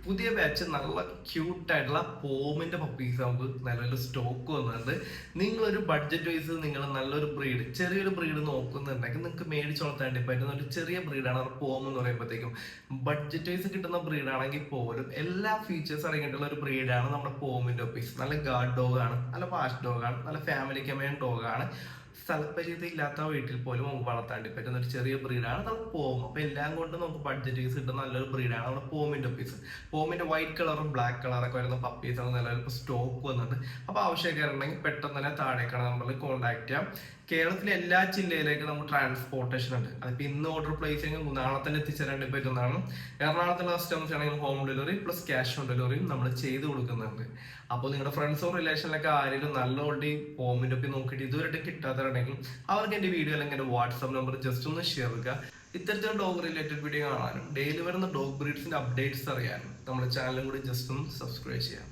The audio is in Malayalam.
പുതിയ ബാച്ച് നല്ല ക്യൂട്ടായിട്ടുള്ള പോമിന്റെ പപ്പീസ് നമുക്ക് നല്ലൊരു സ്റ്റോക്ക് വന്നിട്ടുണ്ട്. നിങ്ങളൊരു ബഡ്ജറ്റ് വൈസ് നിങ്ങൾ നല്ലൊരു ബ്രീഡ്, ചെറിയൊരു ബ്രീഡ് നോക്കുന്നുണ്ടെങ്കിൽ നിങ്ങൾക്ക് മേടിച്ച് വളർത്താൻ പറ്റുന്ന ഒരു ചെറിയ ബ്രീഡാണ് പോം എന്ന് പറയുമ്പോഴത്തേക്കും. ബഡ്ജറ്റ് വൈസ് കിട്ടുന്ന ബ്രീഡാണെങ്കിൽ പോലും എല്ലാ ഫീച്ചേഴ്സ് അടങ്ങിയിട്ടുള്ള ഒരു ബ്രീഡാണ് നമ്മുടെ പോമിന്റെ പപ്പീസ്. നല്ല ഗാർഡ് ഡോഗ് ആണ്, നല്ല വാഷ് ഡോഗ് ആണ്, നല്ല ഫാമിലി കമേൻ ഡോഗ് ആണ്. സ്ഥലപരിധി ഇല്ലാത്ത വീട്ടിൽ പോലും നമുക്ക് വളർത്താൻ പറ്റുന്ന ഒരു ചെറിയ ബ്രീഡാണ് നമ്മുടെ പോം. അപ്പൊ എല്ലാം കൊണ്ടും നമുക്ക് ബഡ്ജറ്റ് വൈസ് കിട്ടുന്ന നല്ലൊരു ബ്രീഡാണ് നമ്മുടെ പോമിന്റെ പപ്പീസ്. പോമിന്റെ വൈറ്റ് കളറും ബ്ലാക്ക് കളറൊക്കെ വരുന്ന പപ്പീസ് ആണ് നിലവിൽ സ്റ്റോക്ക് വന്നിട്ട്. അപ്പൊ ആവശ്യക്കാരുണ്ടെങ്കിൽ പെട്ടെന്ന് തന്നെ താഴേക്കാണ് നമ്മൾ കോൺടാക്ട് ചെയ്യാം. കേരളത്തിലെ എല്ലാ ജില്ലയിലേക്കും നമുക്ക് ട്രാൻസ്പോർട്ടേഷൻ ഉണ്ട്. അതിപ്പോ ഇന്ന് ഓർഡർ പ്ലേസ് ചെയ്യുമ്പോൾ നാളെ തന്നെ എത്തിച്ചേരാൻ പറ്റുന്നതാണ്. എറണാകുളത്തുള്ള കസ്റ്റമേഴ്സ് ആണെങ്കിൽ home delivery plus cash on ഡെലിവറിയും നമ്മൾ ചെയ്ത് കൊടുക്കുന്നുണ്ട്. അപ്പോൾ നിങ്ങളുടെ ഫ്രണ്ട്സോ റിലേഷനിലൊക്കെ ആരെങ്കിലും നല്ല ഓൾറെഡി ഹോമിന്റെ ഒപ്പം നോക്കിയിട്ട് ഇതുവരെ കിട്ടാത്തവരുണ്ടെങ്കിൽ അവർക്ക് എന്റെ വീഡിയോ അല്ലെങ്കിൽ എന്റെ വാട്സ്ആപ്പ് നമ്പർ ജസ്റ്റ് ഒന്ന് ഷെയർ ചെയ്യുക. ഇത്തരത്തിലുള്ള ഡോഗ് റിലേറ്റഡ് വീഡിയോ കാണാനും ഡെയിലി വരുന്ന ഡോഗ് ബ്രീഡ്സിന്റെ അപ്ഡേറ്റ്സ് അറിയാനും നമ്മുടെ ചാനലും കൂടി ജസ്റ്റ് ഒന്ന് സബ്സ്ക്രൈബ് ചെയ്യാം.